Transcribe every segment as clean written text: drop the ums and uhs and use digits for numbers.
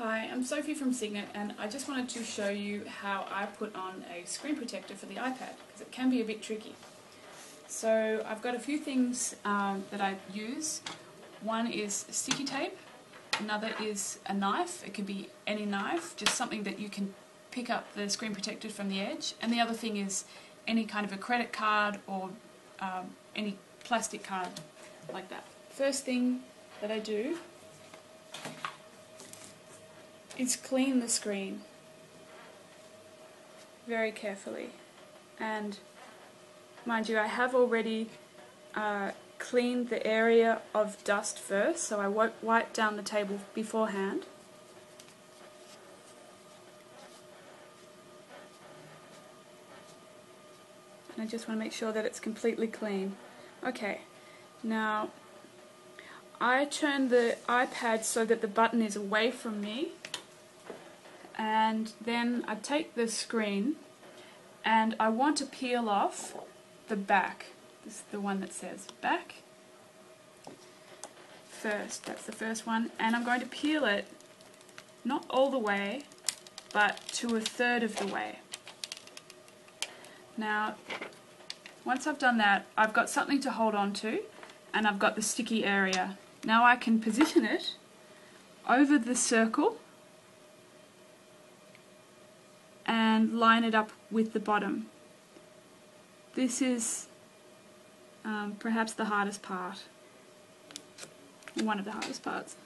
Hi, I'm Sophie from Signet, and I just wanted to show you how I put on a screen protector for the iPad, because it can be a bit tricky. So I've got a few things that I use. One is sticky tape, another is a knife. It could be any knife, just something that you can pick up the screen protector from the edge, and the other thing is any kind of a credit card or any plastic card like that. First thing that I do is clean the screen very carefully, and mind you, I have already cleaned the area of dust first, so I wipe down the table beforehand. And I just want to make sure that it's completely clean. Okay, now I turn the iPad so that the button is away from me, and then I take the screen and I want to peel off the back. This is the one that says back first. That's the first one, and I'm going to peel it not all the way, but to 1/3 of the way. Now once I've done that, I've got something to hold on to, and I've got the sticky area. Now I can position it over the circle and line it up with the bottom. This is perhaps the hardest part, one of the hardest parts.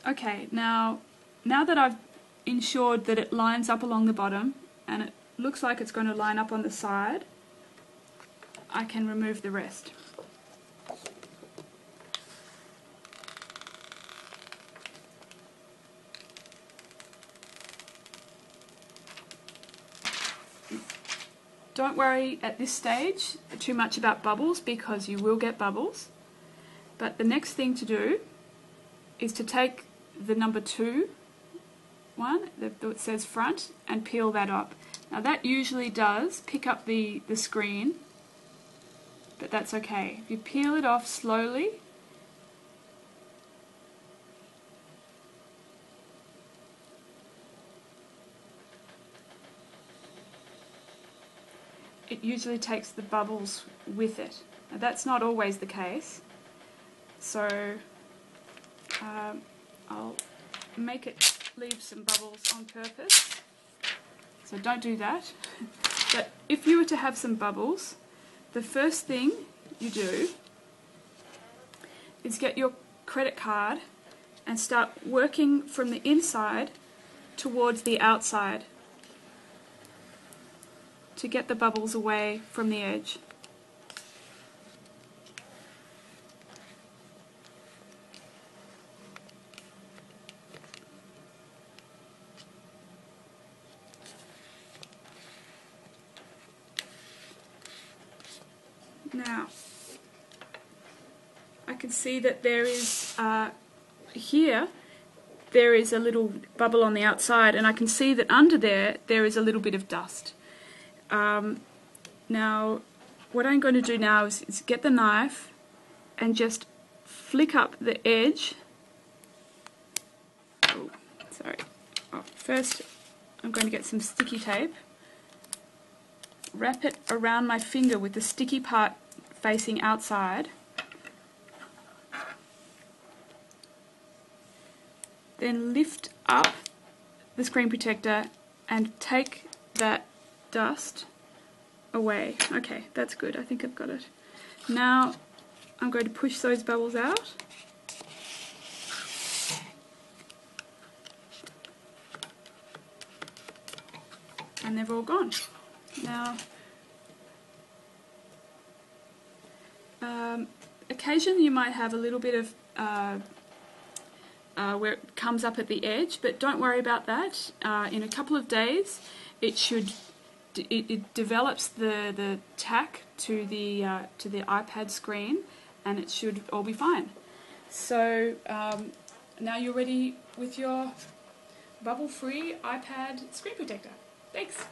Okay, now that I've ensured that it lines up along the bottom and it looks like it's going to line up on the side, I can remove the rest. Don't worry at this stage too much about bubbles, because you will get bubbles. But the next thing to do is to take the number 2 one that says front and peel that up. Now that usually does pick up the screen, but that's okay. If you peel it off slowly, it usually takes the bubbles with it. Now that's not always the case, so I'll make it leave some bubbles on purpose, so don't do that. But if you were to have some bubbles, the first thing you do is get your credit card and start working from the inside towards the outside to get the bubbles away from the edge. Now, I can see that there is, here, there is a little bubble on the outside, and I can see that under there is a little bit of dust. Now, what I'm going to do now is get the knife and just flick up the edge. Oh, sorry. Oh, first, I'm going to get some sticky tape, wrap it around my finger with the sticky part facing outside, then lift up the screen protector and take that dust away. Okay, that's good. I think I've got it. Now I'm going to push those bubbles out. And they've all gone. Now, occasionally you might have a little bit of where it comes up at the edge, but don't worry about that. In a couple of days it develops the tack to the iPad screen, and it should all be fine. So now you're ready with your bubble-free iPad screen protector. Thanks.